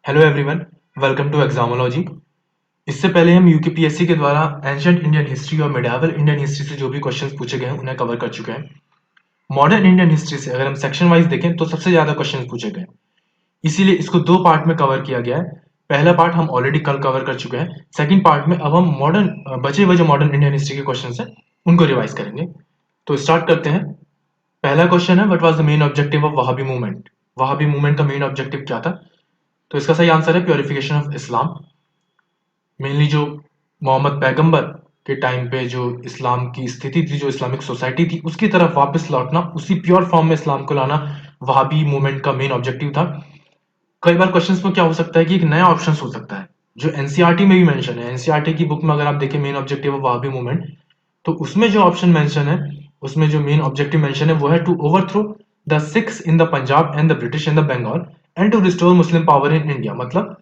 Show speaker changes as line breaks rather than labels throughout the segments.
Hello everyone, welcome to Examology. इससे पहले हम यूकेपीएससी के द्वारा एंशियंट इंडियन हिस्ट्री और मिडावल इंडियन हिस्ट्री से जो भी क्वेश्चंस पूछे गए हैं उन्हें कवर कर चुके हैं। मॉडर्न इंडियन हिस्ट्री से अगर हम सेक्शन वाइज देखें तो सबसे ज्यादा क्वेश्चंस पूछे गए हैं, इसीलिए इसको दो पार्ट में कवर किया गया है। पहला पार्ट हम ऑलरेडी कल कवर कर चुके हैं। सेकंड पार्ट में अब हम मॉडर्न बचे हुए जो मॉडर्न इंडियन हिस्ट्री के क्वेश्चंस हैं उनको रिवाइज करेंगे। तो स्टार्ट करते हैं। पहला क्वेश्चन है, what was the main objective of Wahhabi movement? Wahhabi movement का मेन ऑब्जेक्टिव क्या था? तो इसका सही आंसर है प्योरिफिकेशन ऑफ इस्लाम। मेनली जो मोहम्मद पैगंबर के टाइम पे जो इस्लाम की स्थिति थी, जो इस्लामिक सोसाइटी थी, उसकी तरफ वापस लौटना, उसी प्योर फॉर्म में इस्लाम को लाना वहाबी मूवमेंट का मेन ऑब्जेक्टिव था। कई बार क्वेश्चंस में क्या हो सकता है कि एक नया ऑप्शन हो सकता है जो एनसीईआरटी में भी मेंशन है। एनसीईआरटी की बुक में अगर आप देखें main objective of Wahhabi movement, तो उसमें जो ऑप्शन मेंशन है, उसमें जो मेन ऑब्जेक्टिव मेंशन है वो है to overthrow the Sikhs in the Punjab and the British in the Bengal and to restore Muslim power in India. मतलब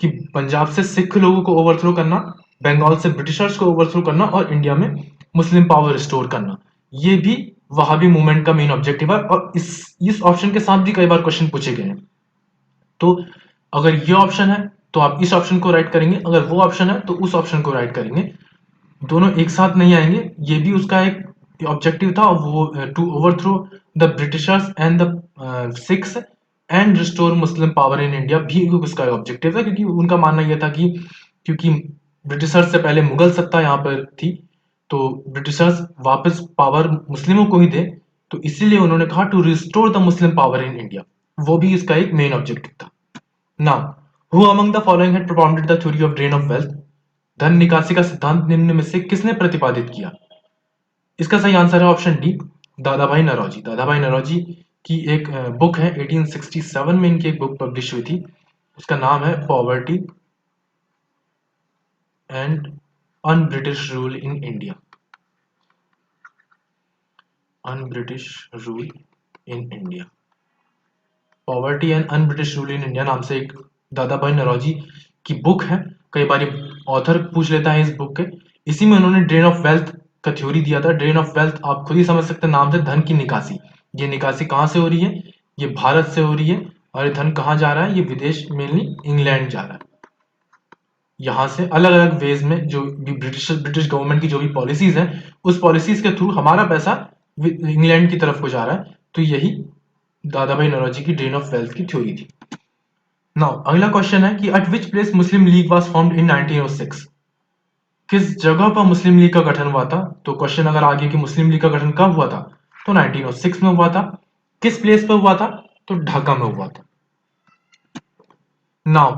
कि पंजाब से सिख लोगों को ओवरथ्रो करना, बंगाल से ब्रिटिशर्स को ओवरथ्रो करना और इंडिया में मुस्लिम पावर रिस्टोर करना, ये भी वहाबी मूवमेंट का मेन ऑब्जेक्टिव है। और इस ऑप्शन के साथ भी कई बार क्वेश्चन पूछे गए हैं। तो अगर ये ऑप्शन है तो आप इस ऑप्शन को राइट करेंगे, अगर वो ऑप्शन है तो उस ऑप्शन को राइट करेंगे। दोनों एक साथ नहीं आएंगे। ये भी उसका एक ऑब्जेक्टिव था, वो to overthrow the Britishers and the Sikhs and restore Muslim power in India भी उसका ऑब्जेक्टिव था, क्योंकि उनका मानना यह था कि क्योंकि ब्रिटिशर्स से पहले मुगल सत्ता यहाँ पर थी, तो ब्रिटिशर्स वापस पावर मुस्लिमों को ही दे, तो इसीलिए उन्होंने कहा to restore the Muslim power in India. वो भी इसका एक मेन ऑब्जेक्टिव था। Now, who among the following had propounded the theory of drain of wealth? धन निकासी का सिद्धांत निम्न में से किसने प्रतिपादित किया? इसका सही आंसर है ऑप्शन डी, दादा भाई नौरोजी। दादा भाई नौरोजी की एक बुक है, 1867 में इनकी एक बुक पब्लिश हुई थी, उसका नाम है poverty and un British rule in India. Un British rule in India, poverty and un British rule in India नाम से एक दादा भाई नौरोजी की बुक है। कई बार ऑथर पूछ लेता है इस बुक के। इसी में उन्होंने ड्रेन ऑफ वेल्थ का थ्योरी दिया था। ड्रेन ऑफ वेल्थ आप खुद ही समझ सकते हैं, नाम से धन की निकासी। ये निकासी कहाँ से हो रही है? ये भारत से हो रही है। और ये धन कहाँ जा रहा है? ये विदेश, मेनली इंग्लैंड जा रहा है। यहाँ से अलग अलग वेज में जो भी ब्रिटिश गवर्नमेंट की जो भी पॉलिसीज हैं, उस पॉलिसीज के थ्रू हमारा पैसा इंग्लैंड की तरफ को जा रहा है। तो यही दादा भाई नौरोजी की ड्रेन ऑफ वेल्थ की थ्योरी थी। नाउ अगला क्वेश्चन है कि eight which place Muslim league was formed in 1906? किस जगह पर मुस्लिम लीग का गठन हुआ था? तो क्वेश्चन अगर आगे कि मुस्लिम लीग का गठन कब हुआ था, तो 1906 में हुआ था। किस प्लेस पर हुआ था? तो ढाका में हुआ था। Now,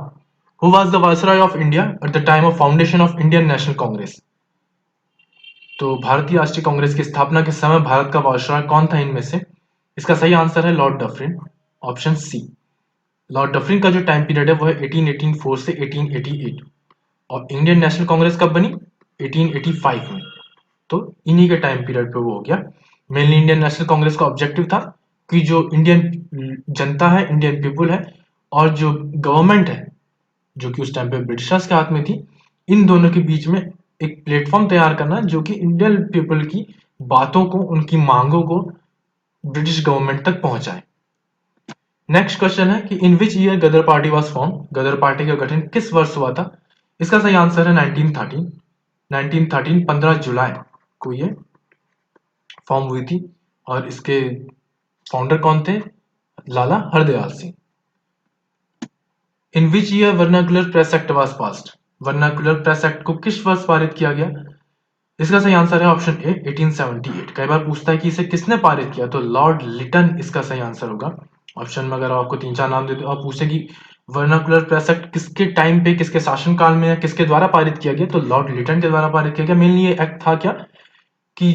who was the viceroy of India at the time of foundation of Indian national Congress? तो भारतीय राष्ट्रीय कांग्रेस की स्थापना के समय भारत का वायसरॉय कौन था इनमें से? इसका सही आंसर है Lord Dufferin, option C. Lord Dufferin का जो टाइम पीरियड है वो है 1884 से 1888। और इंडियन नेशनल कांग्रेस कब बनी? 1885 में। तो इन्हीं के टाइम पीरियड पे वो हो गया। मेनली इंडियन नेशनल कांग्रेस का ऑब्जेक्टिव था कि जो इंडियन जनता है, इंडियन पीपुल है, और जो गवर्नमेंट है जो कि उस टाइम पे ब्रिटिशर्स के हाथ में थी, इन दोनों के बीच में एक प्लेटफॉर्म तैयार करना जो कि इंडियन पीपल की बातों को, उनकी मांगों को ब्रिटिश गवर्नमेंट तक पहुंचाए। नेक्स्ट क्वेश्चन है कि in which year Ghadar party was form? Ghadar party का गठन किस वर्ष हुआ था? इसका सही आंसर है 1913। 1913 15 जुलाई को ये फॉर्म हुई थी। और इसके फाउंडर कौन थे? Lala Hardayal Singh. In which year vernacular press act was passed? Vernacular press act को किस वर्ष पारित किया गया? इसका सही आंसर है ऑप्शन ए, 1878। कई बार पूछता है कि इसे किसने पारित किया, तो लॉर्ड लिटन इसका सही आंसर होगा। ऑप्शन में अगर आपको तीन चार नाम दे दो, आप पूछे कि वर्नाकुलर प्रेस एक्ट किसके टाइम पे, किसके शासनकाल में या किसके द्वारा पारित किया गया, तो लॉर्ड लिटन के द्वारा पारित किया गया। मेनली ये एक्ट था क्या कि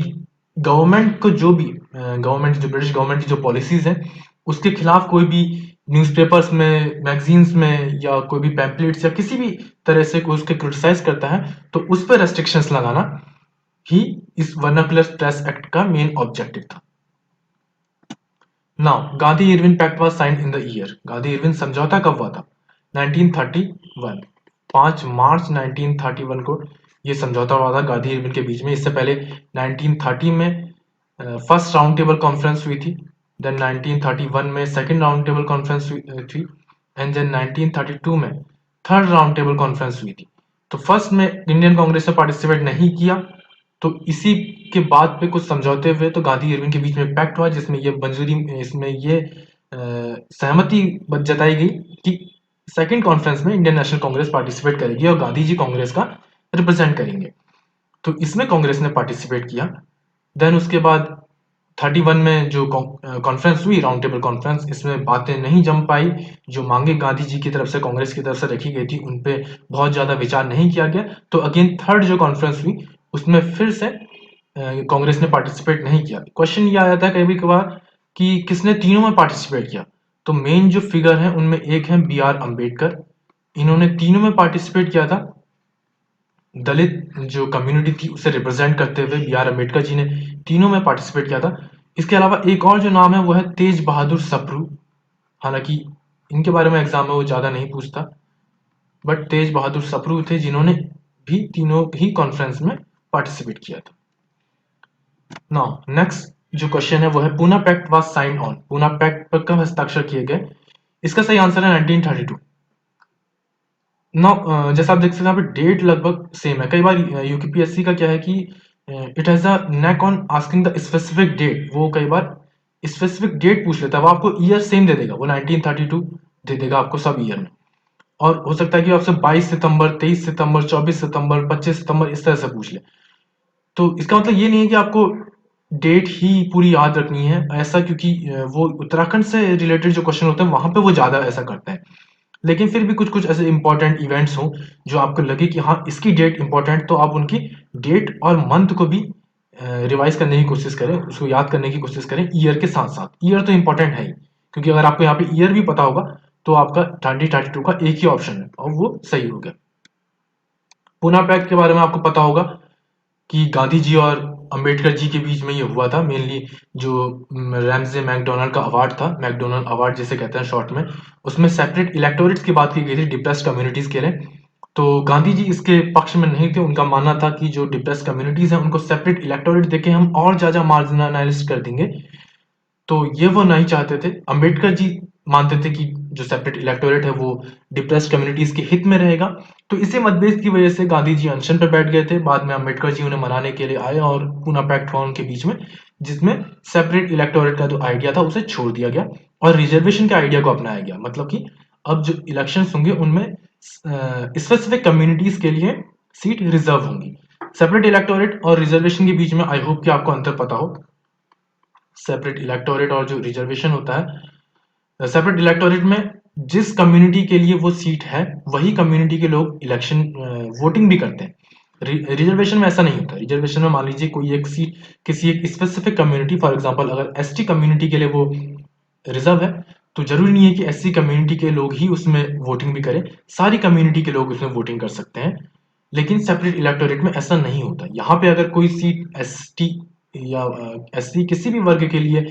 गवर्नमेंट को जो भी गवर्नमेंट जो ब्रिटिश गवर्नमेंट की जो पॉलिसीज हैं उसके खिलाफ कोई भी न्यूज़पेपर्स में, मैगजीन्स में, या कोई भी पैम्पलेट्स या किसी भी तरह से कोई उसके क्रिटिसाइज करता है, तो उस पर रेस्ट्रिक्शंस लगाना ही इस वर्नाकुलर प्रेस एक्ट का मेन ऑब्जेक्टिव था। Now, Gandhi Irwin pact was signed in the year? Gandhi Irwin समझौता कब हुआ था? 1931। 5 मार्च 1931 को ये समझौता हुआ था गांधी इरविन के बीच में। इससे पहले 1930 में फर्स्ट राउंड टेबल कॉन्फ्रेंस हुई थी। देन 1931 में सेकंड राउंड टेबल कॉन्फ्रेंस थी। एंड देन 1932 में थर्ड राउंड टेबल कॉन्फ्रेंस हुई थी। तो फर्स्ट में इंडियन कांग्रेस ने पार्टिसिपेट नहीं किया, तो इसी के बाद पे कुछ समझौते हुए तो गांधी इरविन के बीच में पैक्ट हुआ, जिसमें ये मंजूरी, इसमें ये सहमति जताई गई कि सेकंड कॉन्फ्रेंस में इंडियन नेशनल कांग्रेस पार्टिसिपेट करेगी और गांधी जी कांग्रेस का रिप्रेजेंट करेंगे। तो इसमें कांग्रेस ने पार्टिसिपेट किया। देन उसके बाद 31 में जो कॉन्फ्रेंस हुई, राउंड टेबल कॉन्फ्रेंस, इसमें बातें नहीं जम पाई। जो मांगे गांधी जी की तरफ से, कांग्रेस की तरफ से रखी गई थी, उन पे बहुत ज्यादा विचार नहीं किया गया। तो अगेन थर्ड जो कॉन्फ्रेंस हुई उसमें फिर से कांग्रेस ने पार्टिसिपेट नहीं किया। क्वेश्चन ये आ जाता है कभी कभार कि किसने तीनों में पार्टिसिपेट किया। तो मेन जो फिगर है उनमें एक है बी आर अम्बेडकर, इन्होंने तीनों में पार्टिसिपेट किया था। दलित जो कम्युनिटी थी उसे रिप्रेजेंट करते हुए बी आर अम्बेडकर जी ने तीनों में पार्टिसिपेट किया था। इसके अलावा एक और जो नाम है वो है तेज बहादुर सप्रू। हालांकि इनके बारे में एग्जाम में वो ज्यादा नहीं पूछता, बट तेज बहादुर सप्रू थे जिन्होंने भी तीनों ही कॉन्फ्रेंस में पार्टिसिपेट किया था। नाउ नेक्स्ट जो क्वेश्चन है वो है Poona pact was sign on. Poona pact पर कब हस्ताक्षर किए गए? इसका सही आंसर है 1932। नाउ जैसा आप देख सकते हैं यहाँ पे डेट लगभग सेम है। कई बार यूकेपीएससी का क्या है कि it has a neck on asking the specific date. वो कई बार स्पेसिफिक डेट पूछ लेता है, वो आपको ईयर सेम दे देगा, वो 1932 दे देगा आपको सब ईयर में। और हो सकता है कि आपसे 22 सितंबर, 23 सितंबर, 24 सितंबर, 25 सितंबर इस तरह से पूछ ले। तो इसका मतलब ये नहीं है कि आपको डेट ही पूरी याद रखनी है ऐसा, क्योंकि वो उत्तराखंड से रिलेटेड जो क्वेश्चन होते हैं वहां पे वो ज्यादा ऐसा करते हैं। लेकिन फिर भी कुछ कुछ ऐसे इंपॉर्टेंट इवेंट्स हों जो आपको लगे कि हाँ इसकी डेट इंपॉर्टेंट, तो आप उनकी डेट और मंथ को भी रिवाइज करने की कोशिश करें, उसको याद करने की कोशिश करें ईयर के साथ साथ। ईयर तो इंपॉर्टेंट है ही, क्योंकि अगर आपको यहाँ पे ईयर भी पता होगा तो आपका 2032 का एक ही ऑप्शन है और वो सही हो गया। पूना पैक्ट के बारे में आपको पता होगा कि गांधी जी और अंबेडकर जी के बीच में ये हुआ था। मेनली जो रैमजे मैकडोनल्ड का अवार्ड था, मैकडोनल्ड अवार्ड जिसे कहते हैं शॉर्ट में, उसमें सेपरेट इलेक्टोरेट्स की बात की गई थी डिप्रेस्ड कम्युनिटीज के लिए। तो गांधी जी इसके पक्ष में नहीं थे। उनका मानना था कि जो डिप्रेस्ड कम्युनिटीज हैं उनको सेपरेट इलेक्टोरेट देके हम और ज्यादा मार्जिनलाइज कर देंगे। तो ये वो नहीं चाहते थे। अंबेडकर जी मानते थे कि जो सेपरेट इलेक्टोरेट है वो डिप्रेस्ड कम्युनिटीज के हित में रहेगा। तो इसी मतभेद की वजह से गांधी जी अनशन पर बैठ गए थे। बाद में अंबेडकर जी उन्हें मनाने के लिए आए और पूना पैक्ट हुआ उनके बीच में, जिसमें सेपरेट इलेक्टोरेट का जो आइडिया था उसे छोड़ दिया गया और रिजर्वेशन के आइडिया को अपनाया गया। मतलब कि अब जो इलेक्शन होंगे उनमें स्पेसिफिक कम्युनिटीज के लिए सीट रिजर्व होंगी। सेपरेट इलेक्टोरेट और रिजर्वेशन के बीच में आई होप कि आपको अंतर पता हो। सेपरेट इलेक्टोरेट और जो रिजर्वेशन होता है, सेपरेट इलेक्टोरेट में जिस कम्युनिटी के लिए वो सीट है वही कम्युनिटी के लोग इलेक्शन वोटिंग भी करते हैं। रिजर्वेशन में ऐसा नहीं होता। रिजर्वेशन में मान लीजिए कोई एक सीट किसी एक स्पेसिफिक कम्युनिटी, फॉर एग्जांपल अगर एसटी कम्युनिटी के लिए वो रिजर्व है, तो जरूरी नहीं है कि एससी कम्युनिटी के लोग ही उसमें वोटिंग भी करें, सारी कम्युनिटी के लोग उसमें वोटिंग कर सकते हैं। लेकिन सेपरेट इलेक्टोरेट में ऐसा नहीं होता। यहाँ पे अगर कोई सीट एसटी या एससी किसी भी वर्ग के लिए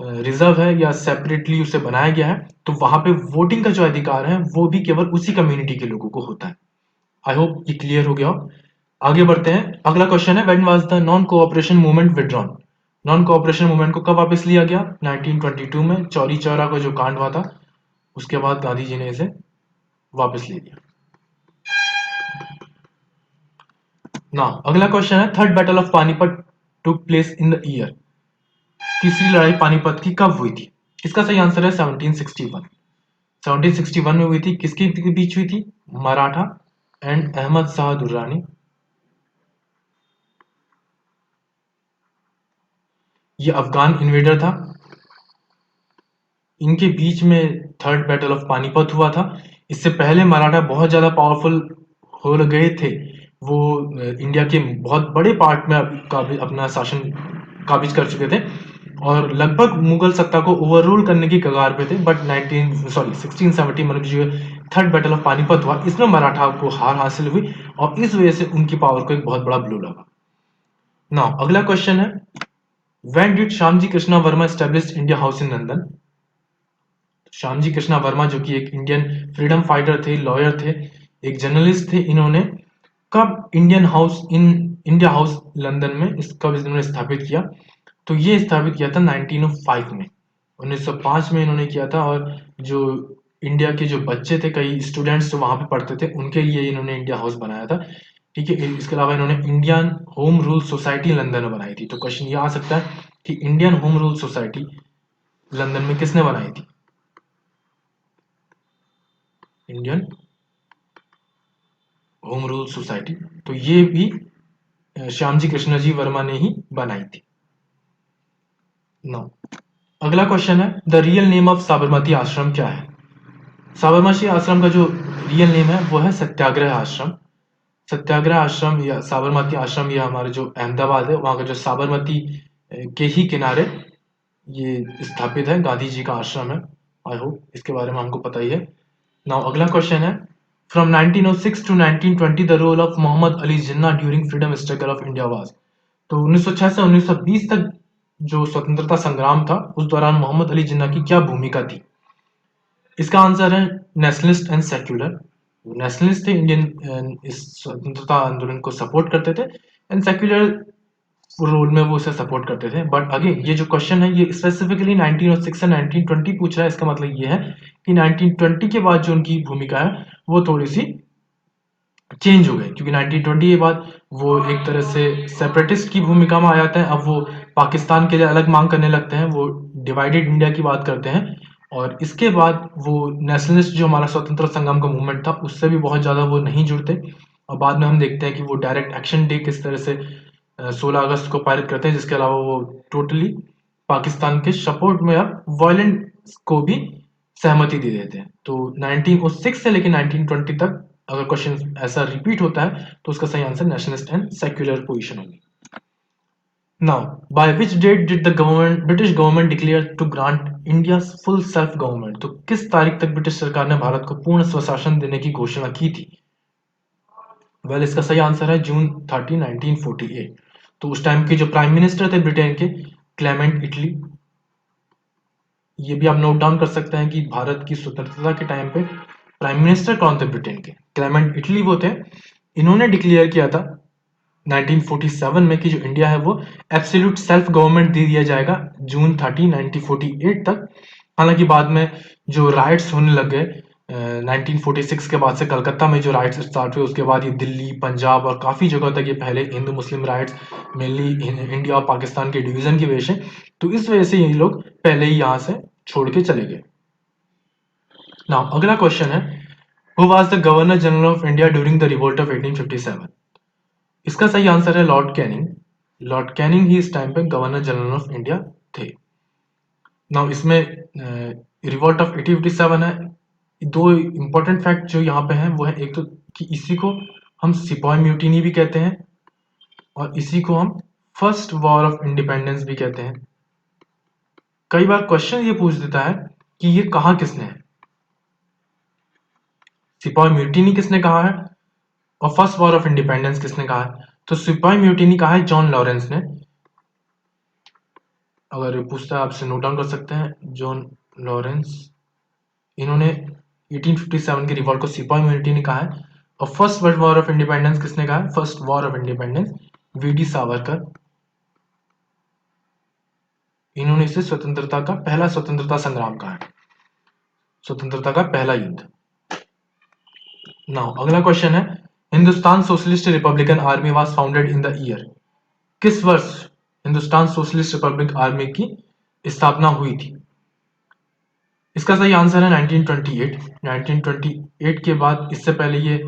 रिजर्व है या सेपरेटली उसे बनाया गया है, तो वहां पे वोटिंग का जो अधिकार है वो भी केवल उसी कम्युनिटी के लोगों को होता है। आई होप ये क्लियर हो गया हो। आगे बढ़ते हैं। अगला क्वेश्चन है when was the non cooperation movement withdrawn. Non cooperation movement को कब वापस लिया गया? 1922 में चौरी चौरा का जो कांड हुआ था उसके बाद गांधी जी ने इसे वापस ले लिया। ना अगला क्वेश्चन है third battle of Panipat took place in the year. तीसरी लड़ाई पानीपत की कब हुई थी? इसका सही आंसर है 1761। 1761 में हुई थी। किसके के बीच हुई थी? मराठा एंड अहमद शाह दुर्रानी। ये अफगान इन्वेडर था, इनके बीच में थर्ड बैटल ऑफ पानीपत हुआ था। इससे पहले मराठा बहुत ज्यादा पावरफुल हो गए थे। वो इंडिया के बहुत बड़े पार्ट में अपना शासन काबिज कर चुके थे और लगभग मुगल सत्ता को ओवररूल करने की कगार पे थे। बट 1670 मतलब जो थर्ड बैटल ऑफ पानीपत हुआ इसमें मराठा को हार हासिल हुई और इस वजह से उनकी पावर को एक बहुत बड़ा ब्लो लगा। नाउ अगला क्वेश्चन है when did Shyamji Krishna Verma established India house in London. Shyamji Krishna Verma जो कि एक इंडियन फ्रीडम फाइटर थे, लॉयर थे, एक जर्नलिस्ट थे, इन्होंने कब इंडिया हाउस लंदन में कब इन्होंने स्थापित किया? तो ये स्थापित किया था 1905 में। 1905 में इन्होंने किया था। और जो इंडिया के जो बच्चे थे, कई स्टूडेंट्स जो वहाँ पे पढ़ते थे, उनके लिए इन्होंने इंडिया हाउस बनाया था। ठीक है, इसके अलावा इन्होंने Indian home rule society London में बनाई थी। तो क्वेश्चन ये आ सकता है कि Indian home rule society London में किसने बनाई थी? इंडियन होम रूल सोसाइटी, तो ये भी श्यामजी कृष्णजी वर्मा ने ही बनाई थी। नो, अगला क्वेश्चन है, the real name of Sabarmati आश्रम क्या है? साबरमती आश्रम का जो रियल नेम है वो है सत्याग्रह आश्रम। सत्याग्रह आश्रम या साबरमती आश्रम, ये हमारे जो अहमदाबाद है वहाँ का जो साबरमती के ही किनारे ये स्थापित है, गांधी जी का आश्रम है। आई होप इसके बारे में हमको पता ही है। नाउ अगला क्वेश्चन है, from 1906 to 1920 the role of Mohammad Ali Jinnah during freedom struggle of India was. तो 1906 से 1920 तक जो स्वतंत्रता संग्राम था उस दौरान मोहम्मद अली जिन्ना की क्या भूमिका थी? इसका आंसर है नेशनलिस्ट एंड सेक्युलर। नेशनलिस्ट थे, इंडियन इस स्वतंत्रता आंदोलन को सपोर्ट करते थे, एंड सेक्युलर रोल में वो उसे सपोर्ट करते थे। बट अगेन ये जो क्वेश्चन है ये स्पेसिफिकली 1906 से 1920 पूछ रहा है। इसका मतलब ये है कि 1920 के बाद जो उनकी भूमिका है वो थोड़ी सी चेंज हो गई, क्योंकि 1920 के बाद वो एक तरह से सेपरेटिस्ट की भूमिका में आ जाते हैं। अब वो पाकिस्तान के लिए अलग मांग करने लगते हैं, वो डिवाइडेड इंडिया की बात करते हैं। और इसके बाद वो नेशनलिस्ट जो हमारा स्वतंत्र संग्राम का मूवमेंट था उससे भी बहुत ज़्यादा वो नहीं जुड़ते। और बाद में हम देखते हैं कि वो डायरेक्ट एक्शन डे किस तरह से 16 अगस्त को पारित करते हैं, जिसके अलावा वो टोटली पाकिस्तान के सपोर्ट में अब वायलेंस को भी सहमति दे देते हैं। तो 1906 से लेकर 1920 तक अगर क्वेश्चन ऐसा रिपीट होता है तो उसका सही answer nationalist and secular position होगी। Now, by which date did the government British government declare to grant India full self government? तो किस तारीख तक ब्रिटिश सरकार ने भारत को पूर्ण स्वशासन देने की घोषणा की थी? वेल, इसका सही आंसर है जून 30, 1948। तो उस टाइम के जो प्राइम मिनिस्टर थे ब्रिटेन के, क्लेमेंट इटली। ये भी आप नोट डाउन कर सकते हैं कि भारत की स्वतंत्रता के टाइम पे प्राइम मिनिस्टर कौन थे ब्रिटेन के? क्लेमेंट इटली वो थे। इन्होंने डिक्लेयर किया था 1947 में कि जो इंडिया है वो एब्सोल्यूट सेल्फ गवर्नमेंट दे दिया जाएगा जून 30, 1948 तक। हालांकि बाद में जो राइट्स होने लग गए 1946 के बाद से, कलकत्ता में जो राइट्स स्टार्ट हुए, उसके बाद ये दिल्ली, पंजाब और काफ़ी जगह तक ये पहले हिंदू मुस्लिम राइट्स मेनली इंडिया और पाकिस्तान के डिवीज़न की वजह से, तो इस वजह से ये लोग पहले ही यहाँ से छोड़ के चले गए। नाउ अगला क्वेश्चन है, who was the governor general of India during the revolt of 1857? इसका सही आंसर है लॉर्ड कैनिंग। लॉर्ड कैनिंग ही इस टाइम पे गवर्नर जनरल ऑफ इंडिया थे। नाउ इसमें रिवोल्ट ऑफ 1857 है। दो इंपॉर्टेंट फैक्ट जो यहाँ पे हैं वो है, एक तो कि इसी को हम सिपाही म्यूटिनी भी कहते हैं और इसी को हम फर्स्ट वॉर ऑफ इंडिपेंडेंस भी कहते हैं। कई बार क्वेश्चन ये पूछ देता है कि ये कहा किसने है, सिपाही म्यूटिनी किसने कहा है और फर्स्ट वॉर ऑफ इंडिपेंडेंस किसने कहा है? तो सिपाही म्यूटिनी कहा है जॉन लॉरेंस ने। अगर ये पूछता है आपसे, नोट डाउन कर सकते हैं, जॉन लॉरेंस। इन्होंने 1857 के रिवॉल्ट को सिपाही म्यूटिनी कहा है। और first world war of independence किसने कहा है? First war of independence VD Savarkar. इन्होंने इसे स्वतंत्रता का पहला स्वतंत्रता संग्राम कहा है, स्वतंत्रता का पहला युद्ध। नाउ अगला क्वेश्चन है, Hindustan socialist Republican army was founded in the year? किस वर्ष हिंदुस्तान सोशलिस्ट रिपब्लिक आर्मी की स्थापना हुई थी? इसका सही आंसर है 1928। 1928 के बाद, इससे पहले ये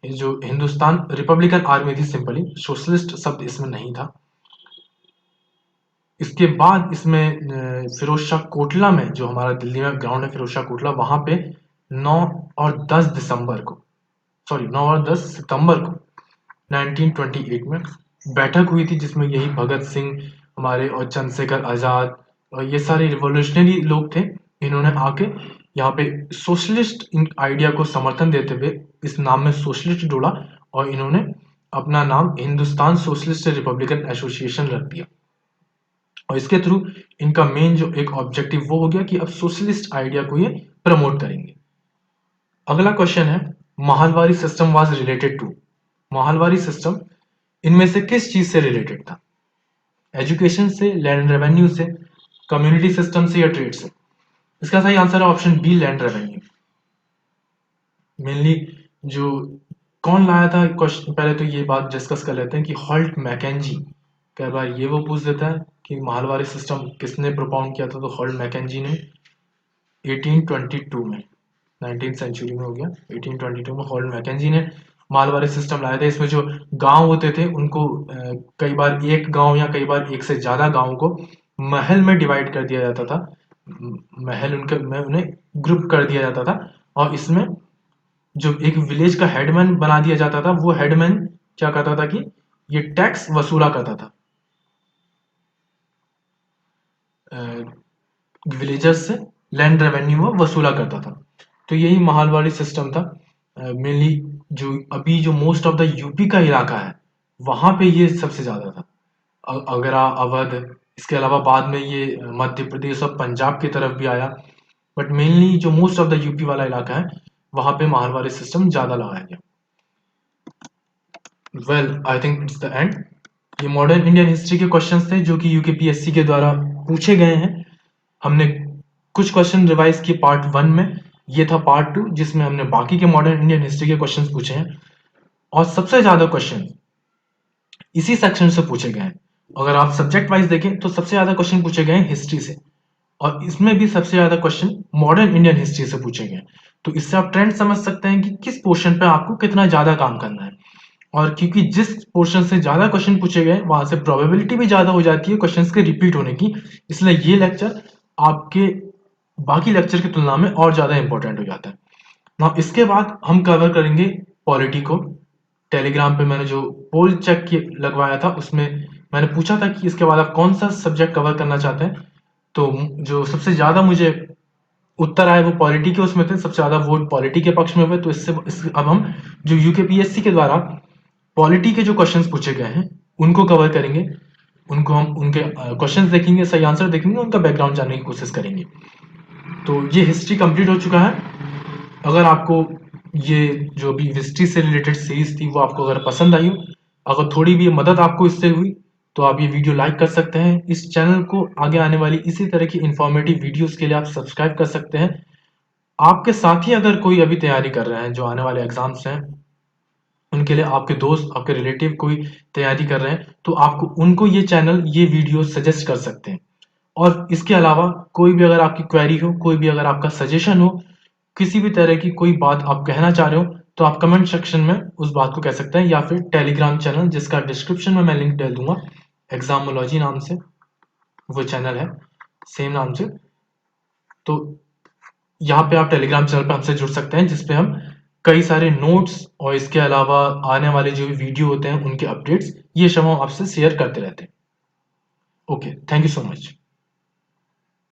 जो हिंदुस्तान रिपब्लिकन आर्मी थी, सिंपली सोशलिस्ट शब्द इसमें नहीं था। इसके बाद इसमें फिरोज शाह कोटला में, जो हमारा दिल्ली में ग्राउंड है फिरोज शाह कोटला, वहां पे 9 और 10 दिसंबर को, सॉरी 9 और 10 सितंबर को 1928 में बैठक हुई थी, जिसमें यही भगत सिंह हमारे और चंद्रशेखर आजाद और ये सारे रिवॉल्यूशनरी लोग थे। इन्होंने आके यहाँ पे सोशलिस्ट आइडिया को समर्थन देते हुए इस नाम में सोशलिस्ट जोड़ा और इन्होंने अपना नाम हिंदुस्तान सोशलिस्ट रिपब्लिकन एसोसिएशन रख दिया। और इसके थ्रू इनका मेन जो एक ऑब्जेक्टिव वो हो गया कि अब सोशलिस्ट आइडिया को ये प्रमोट करेंगे। अगला क्वेश्चन है, Mahalwari system was related to? Mahalwari system इनमें से किस चीज से रिलेटेड था? एजुकेशन से, लैंड रेवेन्यू से, कम्युनिटी सिस्टम से या ट्रेड से? इसका सही आंसर है option B, land revenue. Mainly जो कौन लाया था क्वेश्चन, पहले तो ये बात डिस्कस कर लेते हैं कि हॉल्ट मैकेंजी, कई बार ये वो पूछ देता है कि माहवारी सिस्टम किसने प्रोपाउंड किया था, तो हॉल्ट मैकेंजी ने 1822 में, 19th सेंचुरी में हो गया, 1822 में हॉल्ट मैकेंजी ने माहवारी सिस्टम लाया था। इसमें जो गांव होते थे उनको कई बार एक गांव या कई बार एक से ज्यादा गांव को महल में डिवाइड कर दिया जाता था, महल उनके में उन्हें ग्रुप कर दिया जाता था, और इसमें जो एक विलेज का हेडमैन बना दिया जाता था, वो हेडमैन क्या करता था कि ये टैक्स वसूला करता था विलेजर्स से, लैंड रेवेन्यू वो वसूला करता था। तो यही माहलवाड़ी सिस्टम था। मेनली जो अभी जो मोस्ट ऑफ द यूपी का इलाका है वहां पे ये सबसे ज्यादा था, अगरा, अवध, इसके अलावा बाद में ये मध्य प्रदेश और पंजाब की तरफ भी आया, बट मेनली जो मोस्ट ऑफ द यूपी वाला इलाका है वहां पे माहलवाड़ी सिस्टम ज्यादा लगाया गया। Well I think it's the end. ये मॉडर्न इंडियन हिस्ट्री के क्वेश्चंस थे जो कि यूकेपीएससी के द्वारा पूछे गए हैं। हमने कुछ क्वेश्चन रिवाइज किए पार्ट 1 में, ये था पार्ट 2 जिसमें हमने बाकी के मॉडर्न इंडियन हिस्ट्री के क्वेश्चंस पूछे हैं, और सबसे ज्यादा क्वेश्चन इसी सेक्शन से पूछे गए हैं। अगर आप सब्जेक्ट वाइज देखें तो सबसे ज्यादा क्वेश्चन पूछे गए हैं हिस्ट्री से, और इसमें भी सबसे ज्यादा क्वेश्चन मॉडर्न इंडियन हिस्ट्री से पूछे गए हैं। तो इससे आप ट्रेंड समझ सकते हैं कि किस पोर्शन पे आपको कितना ज्यादा काम करना है, और क्योंकि जिस पोर्शन से ज्यादा क्वेश्चन पूछे गए वहां से प्रोबेबिलिटी भी ज्यादा हो जाती है क्वेश्चंस के रिपीट होने की, इसलिए ये लेक्चर आपके बाकी लेक्चर की तुलना में और ज्यादा इंपॉर्टेंट हो जाता है। नाउ इसके बाद हम कवर करेंगे पॉलिटी को। टेलीग्राम पे मैंने जो पोल चेक लगवाया था उसमें मैंने पूछा था कि इसके बाद आप कौन सा सब्जेक्ट कवर करना चाहते हैं, तो जो सबसे ज्यादा मुझे उत्तर आए वो पॉलिटी के उसमें थे, सबसे ज्यादा वोट पॉलिटी के पक्ष में हुए। तो अब हम जो यूकेपीएससी के द्वारा पॉलिटी के जो क्वेश्चंस पूछे गए हैं उनको कवर करेंगे, उनको हम उनके क्वेश्चंस देखेंगे, सही आंसर देखेंगे, उनका बैकग्राउंड जानने की कोशिश करेंगे। तो ये हिस्ट्री कंप्लीट हो चुका है। अगर आपको ये जो भी हिस्ट्री से रिलेटेड सीरीज थी वो आपको अगर पसंद आई हो, अगर थोड़ी भी मदद आपको इससे हुई, तो आप ये वीडियो लाइक कर सकते हैं। इस चैनल को आगे आने वाली इसी तरह की इंफॉर्मेटिव वीडियोस के लिए आप सब्सक्राइब कर सकते हैं। आपके साथ ही अगर कोई अभी तैयारी कर रहे हैं, जो आने वाले एग्जाम्स हैं उनके लिए, आपके दोस्त, आपके रिलेटिव कोई तैयारी कर रहे हैं, तो आपको उनको ये चैनल, ये वीडियो सजेस्ट कर सकते हैं। और इसके अलावा कोई भी अगर आपकी क्वेरी हो, कोई भी अगर आपका सजेशन हो, किसी भी तरह की कोई बात आप कहना चाह रहे हो, तो आप कमेंट सेक्शन में उस बात को कह सकते हैं, या फिर टेलीग्राम चैनल जिसका डिस्क्रिप्शन में मैं लिंक डाल दूंगा, एग्जामोलॉजी नाम से वो चैनल है, सेम नाम से। तो यहाँ पे आप टेलीग्राम चैनल पे हमसे जुड़ सकते हैं, जिसपे हम कई सारे नोट्स और इसके अलावा आने वाले जो भी वीडियो होते हैं उनके अपडेट्स ये सब हम आपसे शेयर करते रहते हैं। Okay, thank you so much.